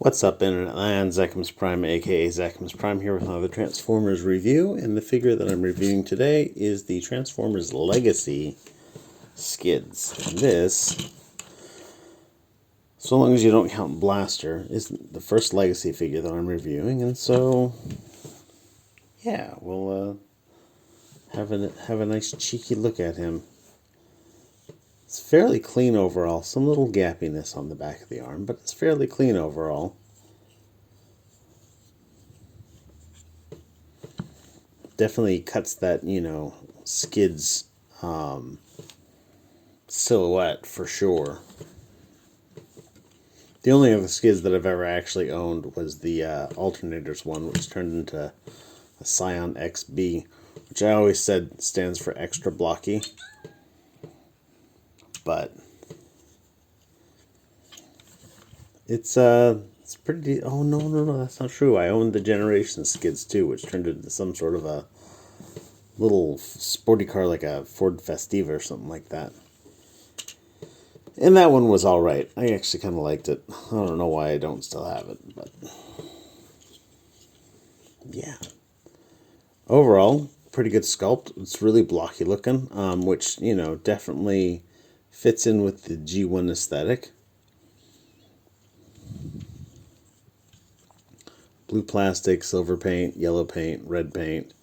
What's up, Internet Land? Zekim's Prime, aka Zekim's Prime, here with another Transformers review. And the figure that I'm reviewing today is the Transformers Legacy Skids. And this, so long as you don't count Blaster, is the first Legacy figure that I'm reviewing. And so, yeah, we'll have a nice cheeky look at him. It's fairly clean overall. Some little gappiness on the back of the arm, but it's fairly clean overall. Definitely cuts that, Skids silhouette for sure. The only other Skids that I've ever actually owned was the Alternators one, which turned into a Scion XB, which I always said stands for extra blocky. But it's pretty. Oh no, that's not true. I owned the Generation Skids too, which turned into some sort of a little sporty car like a Ford Festiva or something like that. And that one was all right. I actually kind of liked it. I don't know why I don't still have it, but yeah. Overall, pretty good sculpt. It's really blocky looking, which definitely fits in with the G1 aesthetic. Blue plastic, silver paint, yellow paint, red paint,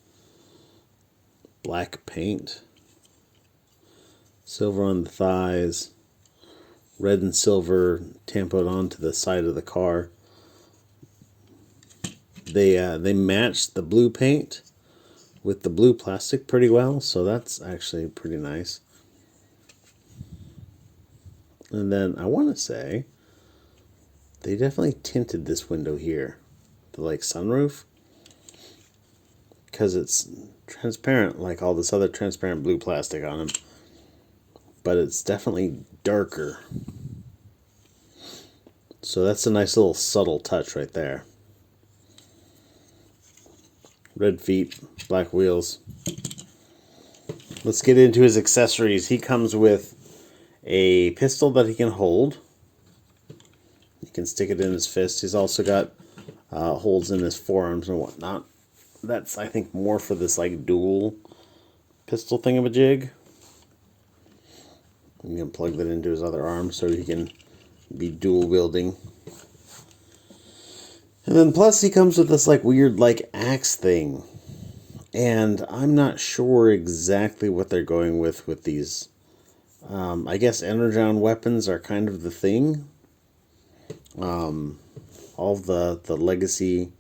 black paint, silver on the thighs, red and silver tampoed onto the side of the car. They matched the blue paint with the blue plastic pretty well, so that's actually pretty nice. And then I want to say they definitely tinted this window here, the sunroof, because it's transparent like all this other transparent blue plastic on them, but it's definitely darker. So that's a nice little subtle touch right there. Red feet, black wheels. Let's get into his accessories. He comes with a pistol that he can hold. You can stick it in his fist. He's also got holes in his forearms and whatnot. That's, I think, more for this dual pistol thingamajig. You can plug that into his other arm so he can be dual wielding. And then plus he comes with this weird axe thing. And I'm not sure exactly what they're going with these. I guess energon weapons are kind of the thing. All of the Legacy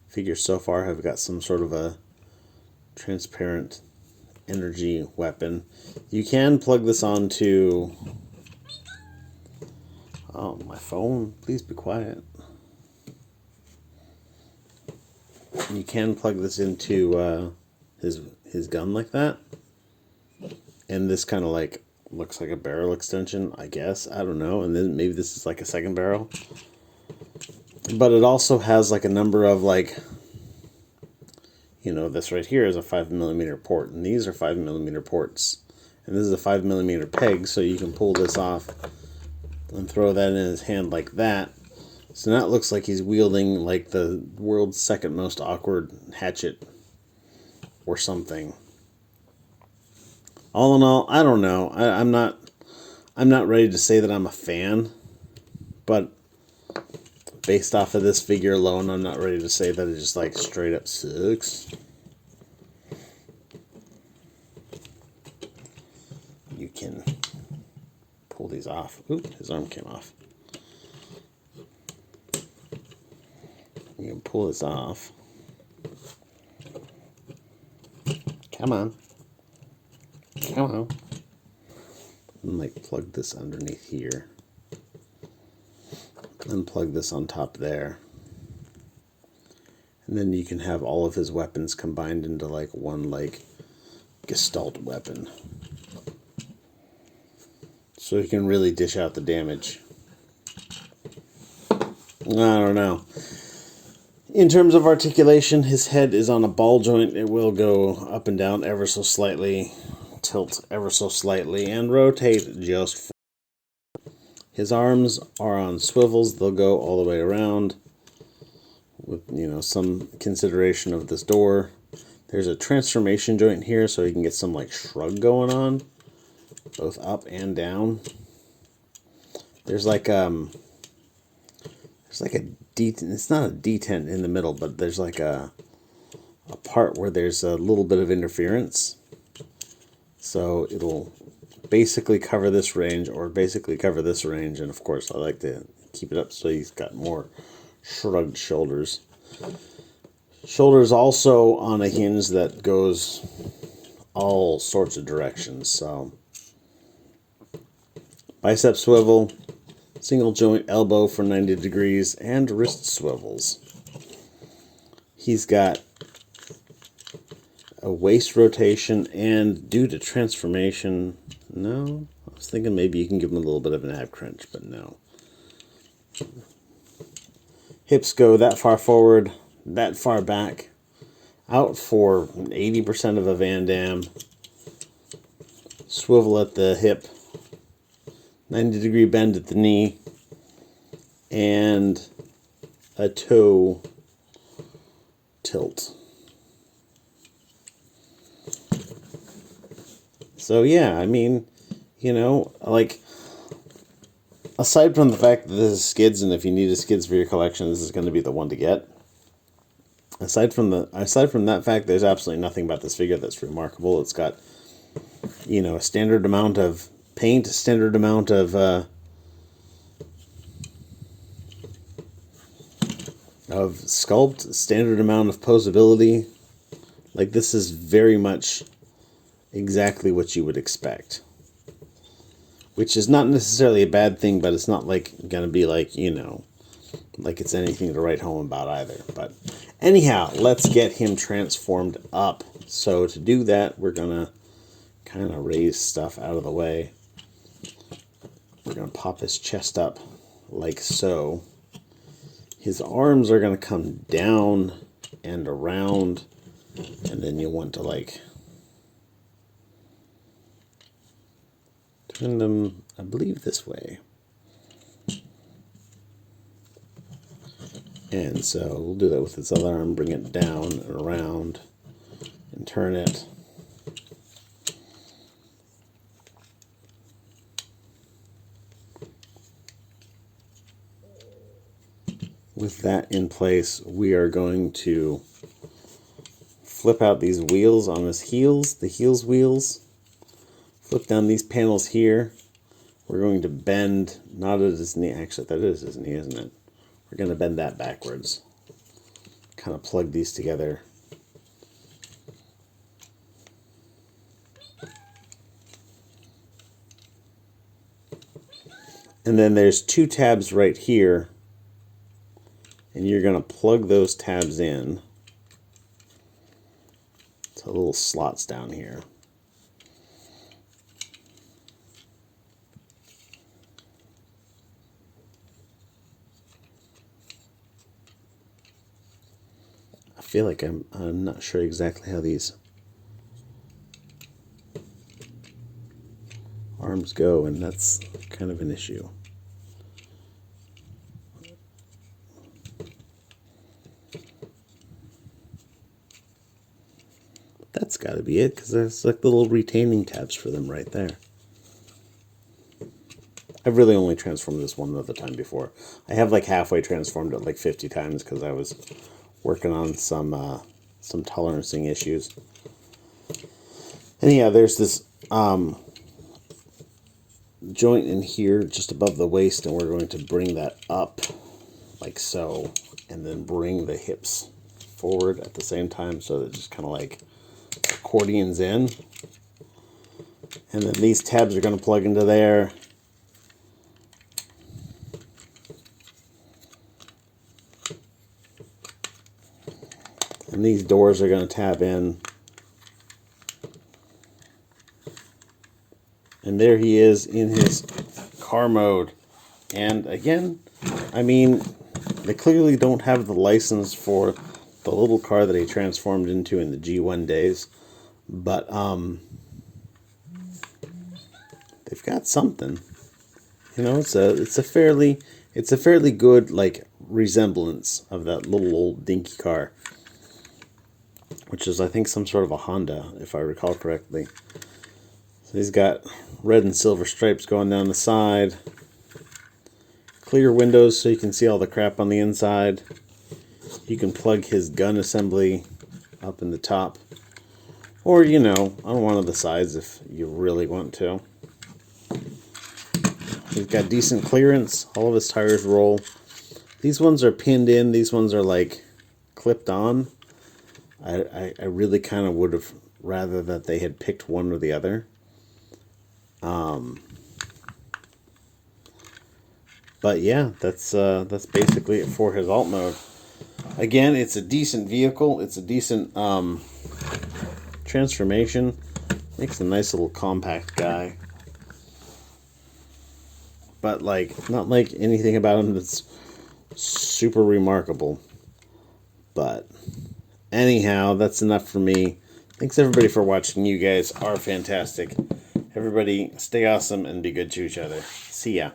figures so far have got some sort of a transparent energy weapon. You can plug this onto... Oh, my phone. Please be quiet. You can plug this into his gun like that. And this kind of looks like a barrel extension, I guess. I don't know. And then maybe this is a second barrel. But it also has a number of this right here is a 5mm port, and these are 5mm ports. And this is a 5mm peg, so you can pull this off and throw that in his hand like that. So now it looks like he's wielding the world's second most awkward hatchet or something. All in all, I don't know. I'm not ready to say that I'm a fan, but based off of this figure alone, I'm not ready to say that it just straight up sucks. You can pull these off. Oop, his arm came off. You can pull this off. Come on. Come on. And plug this underneath here. And plug this on top there. And then you can have all of his weapons combined into one gestalt weapon. So he can really dish out the damage. I don't know. In terms of articulation, his head is on a ball joint. It will go up and down ever so slightly, tilt ever so slightly, and rotate just His arms are on swivels. They'll go all the way around with, you know, some consideration of this door. There's a transformation joint here so you can get some like shrug going on, both up and down. There's like a it's not a detent in the middle, but there's like a part where there's a little bit of interference. So it'll basically cover this range or basically cover this range, and of course I like to keep it up so he's got more shrugged shoulders. Shoulders also on a hinge that goes all sorts of directions. So bicep swivel, single joint elbow for 90 degrees, and wrist swivels. He's got a waist rotation, and due to transformation, no, I was thinking maybe you can give him a little bit of an ab crunch, but no. Hips go that far forward, that far back, out for 80% of a Van Damme. Swivel at the hip, 90-degree bend at the knee, and a toe tilt. So yeah, I mean, you know, like, aside from the fact that this is Skids, and if you need a Skids for your collection, this is going to be the one to get. Aside from that fact, there's absolutely nothing about this figure that's remarkable. It's got, you know, a standard amount of paint, a standard amount of sculpt, standard amount of posability. Like, this is very much exactly what you would expect, which is not necessarily a bad thing, but it's not like gonna be like, you know, like it's anything to write home about either. But anyhow, let's get him transformed up. So to do that, we're gonna kind of raise stuff out of the way. We're gonna pop his chest up like so. His arms are gonna come down and around, and then you want to like turn them, I believe, this way. And so we'll do that with this other arm, bring it down and around and turn it. With that in place, we are going to flip out these wheels on his heels, the heels wheels. Flip down these panels here. We're going to bend, not at his knee, actually that is his knee, isn't it? We're going to bend that backwards. Kind of plug these together. And then there's two tabs right here, and you're going to plug those tabs in to little slots down here. I feel like I'm not sure exactly how these arms go, and that's kind of an issue. That's got to be it, because there's like little retaining tabs for them right there. I've really only transformed this one other time before. I have like halfway transformed it like 50 times because I was working on some tolerancing issues. And yeah, there's this joint in here just above the waist, and we're going to bring that up like so, and then bring the hips forward at the same time so that it just kind of like accordions in. And then these tabs are going to plug into there. And these doors are going to tab in. And there he is in his car mode. And again, I mean, they clearly don't have the license for the little car that he transformed into in the G1 days. But they've got something. You know, it's a fairly good like resemblance of that little old dinky car, which is I think some sort of a Honda, if I recall correctly. So he's got red and silver stripes going down the side. Clear windows so you can see all the crap on the inside. You can plug his gun assembly up in the top. Or, you know, on one of the sides if you really want to. He's got decent clearance. All of his tires roll. These ones are pinned in. These ones are like clipped on. I really kind of would have rather that they had picked one or the other. But yeah, that's basically it for his alt mode. Again, it's a decent vehicle. It's a decent transformation. Makes a nice little compact guy. But like, not like anything about him that's super remarkable. But anyhow, that's enough for me. Thanks everybody for watching. You guys are fantastic. Everybody stay awesome and be good to each other. See ya.